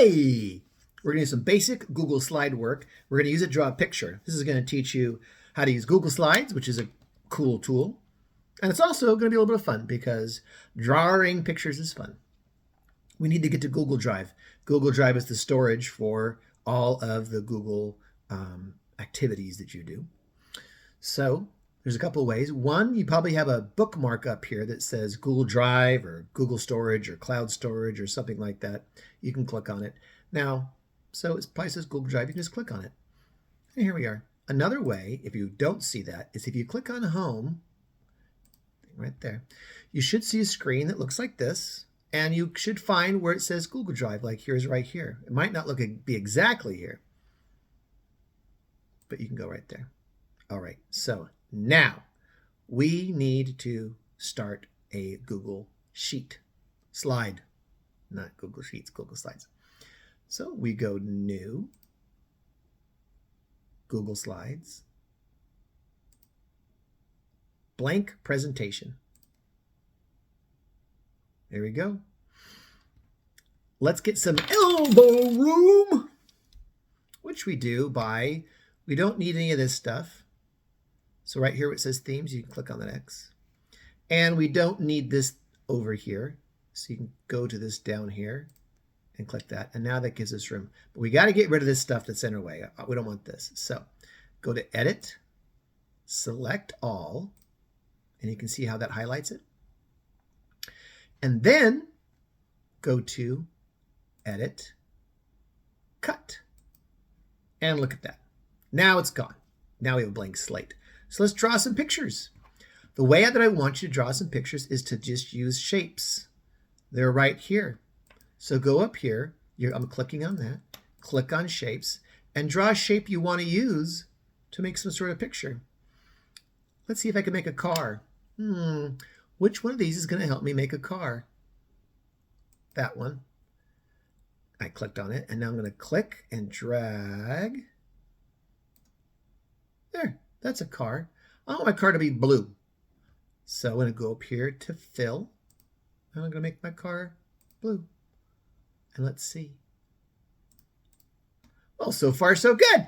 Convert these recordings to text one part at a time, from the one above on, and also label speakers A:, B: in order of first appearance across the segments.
A: Hey, we're going to do some basic Google slide work. We're going to use it to draw a picture. This is going to teach you how to use Google Slides, which is a cool tool. And it's also going to be a little bit of fun because drawing pictures is fun. We need to get to Google Drive. Google Drive is the storage for all of the Google activities that you do. So there's a couple of ways. One, you probably have a bookmark up here that says Google Drive or Google Storage or Cloud Storage or something like that. You can click on it. Now, so it probably says Google Drive. You can just click on it. And here we are. Another way, if you don't see that, is if you click on Home, right there, you should see a screen that looks like this. And you should find where it says Google Drive, like here's right here. It might not be exactly here, but you can go right there. All right, so now we need to start a Google Sheet slide, not Google Sheets, Google Slides. So we go New, Google Slides, Blank Presentation. There we go. Let's get some elbow room, which we do by, we don't need any of this stuff. So right here where it says themes, you can click on that X. And we don't need this over here. So you can go to this down here and click that. And now that gives us room. But we got to get rid of this stuff that's in our way. We don't want this. So go to Edit, select All, and you can see how that highlights it. And then go to Edit, Cut, and look at that. Now it's gone. Now we have a blank slate. So let's draw some pictures. The way that I want you to draw some pictures is to just use shapes. They're right here. So go up here. I'm clicking on that. Click on Shapes and draw a shape you want to use to make some sort of picture. Let's see if I can make a car. Which one of these is going to help me make a car? That one. I clicked on it, and now I'm going to click and drag. There, that's a car. I want my car to be blue. So I'm going to go up here to Fill, and I'm going to make my car blue. And let's see. Well, so far so good.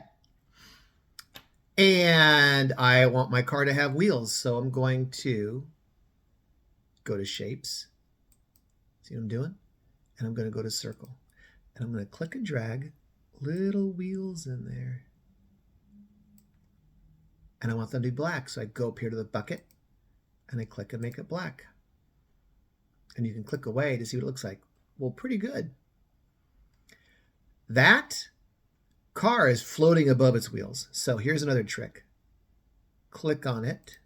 A: And I want my car to have wheels, so I'm going to go to Shapes. See what I'm doing? And I'm going to go to Circle. And I'm going to click and drag little wheels in there. And I want them to be black. So I go up here to the bucket and I click and make it black. And you can click away to see what it looks like. Well, pretty good. That car is floating above its wheels. So here's another trick. Click on it.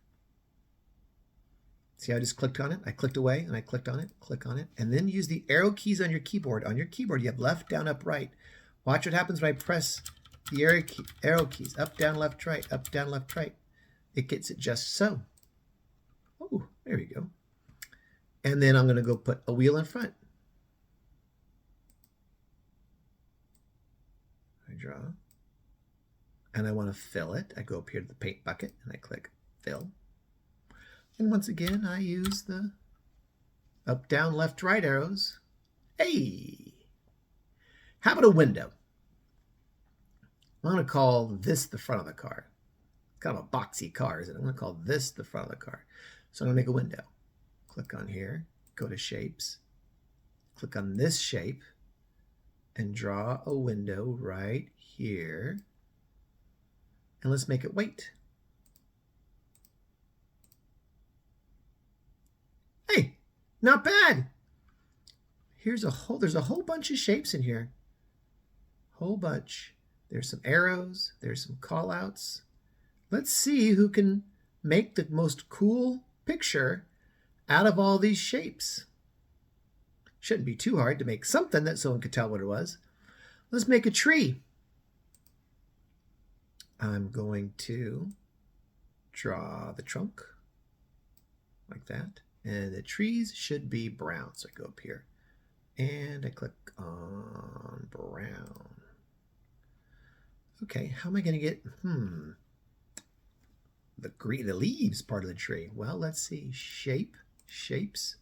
A: See how I just clicked on it? I clicked away and I clicked on it, click on it, and then use the arrow keys on your keyboard. On your keyboard, you have left, down, up, right. Watch what happens when I press the arrow keys. Up, down, left, right, up, down, left, right. It gets it just so. Oh, there we go. And then I'm going to go put a wheel in front. I draw. And I want to fill it. I go up here to the paint bucket and I click Fill. And once again, I use the up, down, left, right arrows. Hey! How about a window? I'm going to call this the front of the car. Kind of a boxy car, isn't it? I'm going to call this the front of the car. So I'm going to make a window. Click on here, go to Shapes, click on this shape, and draw a window right here. And let's make it white. Hey, not bad. There's a whole bunch of shapes in here. Whole bunch. There's some arrows. There's some call outs. Let's see who can make the most cool picture out of all these shapes. Shouldn't be too hard to make something that someone could tell what it was. Let's make a tree. I'm going to draw the trunk like that. And the trees should be brown. So I go up here and I click on brown. Okay, how am I going to get, the leaves part of the tree? Well, let's see. Shapes.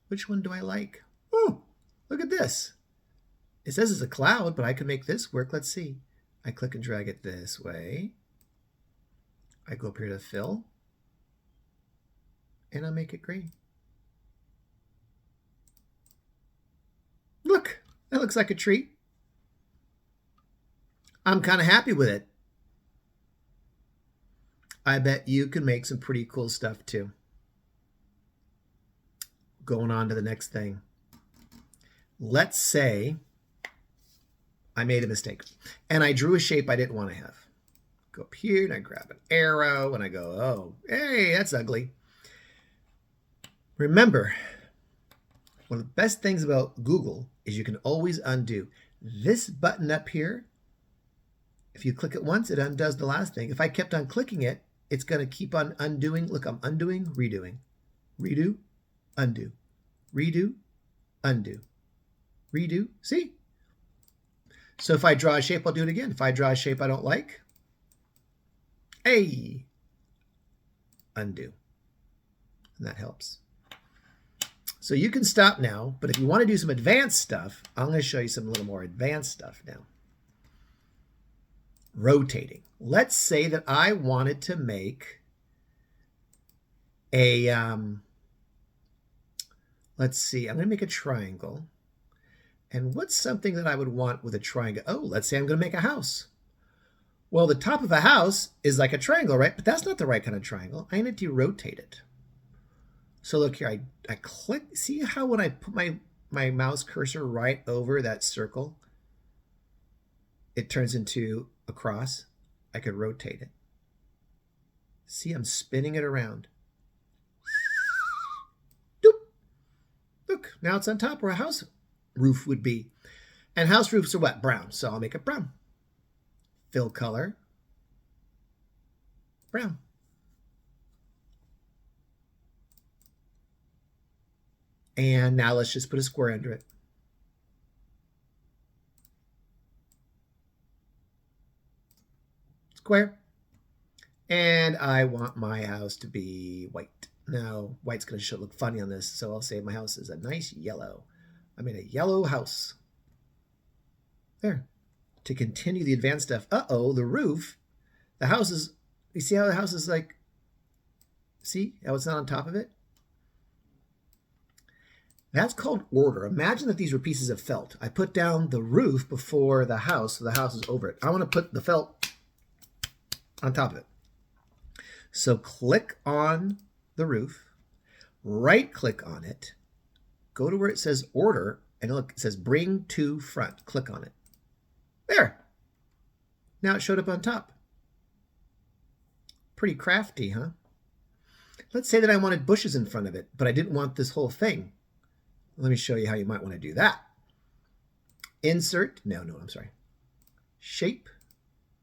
A: Which one do I like? Oh, look at this. It says it's a cloud, but I can make this work. Let's see. I click and drag it this way. I go up here to fill, and I'll make it green. Look, that looks like a tree. I'm kind of happy with it. I bet you can make some pretty cool stuff too. Going on to the next thing. Let's say I made a mistake and I drew a shape I didn't want to have. Go up here and I grab an arrow and I go, oh, hey, that's ugly. Remember, one of the best things about Google is you can always undo. This button up here, if you click it once, it undoes the last thing. If I kept on clicking it, it's going to keep on undoing. Look, I'm undoing, redoing. Redo, undo. Redo, undo. Redo, see? So if I draw a shape, I'll do it again. If I draw a shape I don't like, hey, undo. And that helps. So you can stop now, but if you want to do some advanced stuff, I'm going to show you some little more advanced stuff now. Rotating. Let's say that I wanted to make a, let's see, I'm going to make a triangle. And what's something that I would want with a triangle? Oh, let's say I'm going to make a house. Well, the top of a house is like a triangle, right? But that's not the right kind of triangle. I need to rotate it. So look here, I click, see how when I put my mouse cursor right over that circle, it turns into a cross? I could rotate it. See, I'm spinning it around. Doop. Look, now it's on top where a house roof would be. And house roofs are what? Brown. So I'll make it brown. Fill color. Brown. And now let's just put a square under it. Square. And I want my house to be white. Now, white's going to look funny on this, so I'll say my house is a nice yellow. I made a yellow house. There. To continue the advanced stuff, uh-oh, the roof, the house is, you see how the house is like, see how it's not on top of it? That's called order. Imagine that these were pieces of felt. I put down the roof before the house, so the house is over it. I want to put the felt on top of it. So click on the roof, right-click on it, go to where it says order, and look, it says bring to front. Click on it. There. Now it showed up on top. Pretty crafty, huh? Let's say that I wanted bushes in front of it, but I didn't want this whole thing. Let me show you how you might want to do that. Insert, I'm sorry. Shape,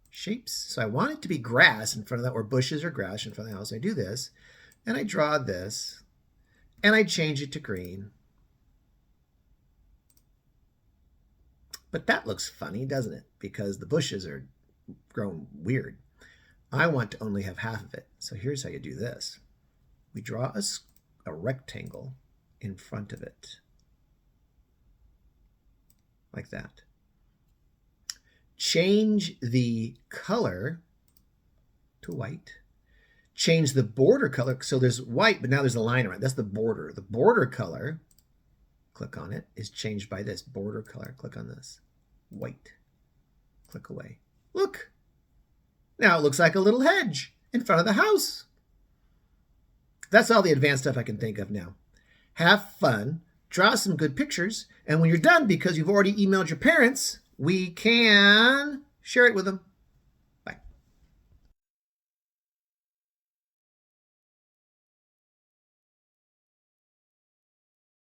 A: shapes. So I want it to be grass in front of that, or bushes or grass in front of the house. I do this, and I draw this, and I change it to green. But that looks funny, doesn't it? Because the bushes are grown weird. I want to only have half of it. So here's how you do this. We draw a rectangle in front of it. Like that. Change the color to white. Change the border color. So there's white, but now there's a line around it. That's the border. The border color, click on it, is changed by this. Border color, click on this. White. Click away. Look. Now it looks like a little hedge in front of the house. That's all the advanced stuff I can think of now. Have fun. Draw some good pictures. And when you're done, because you've already emailed your parents, we can share it with them.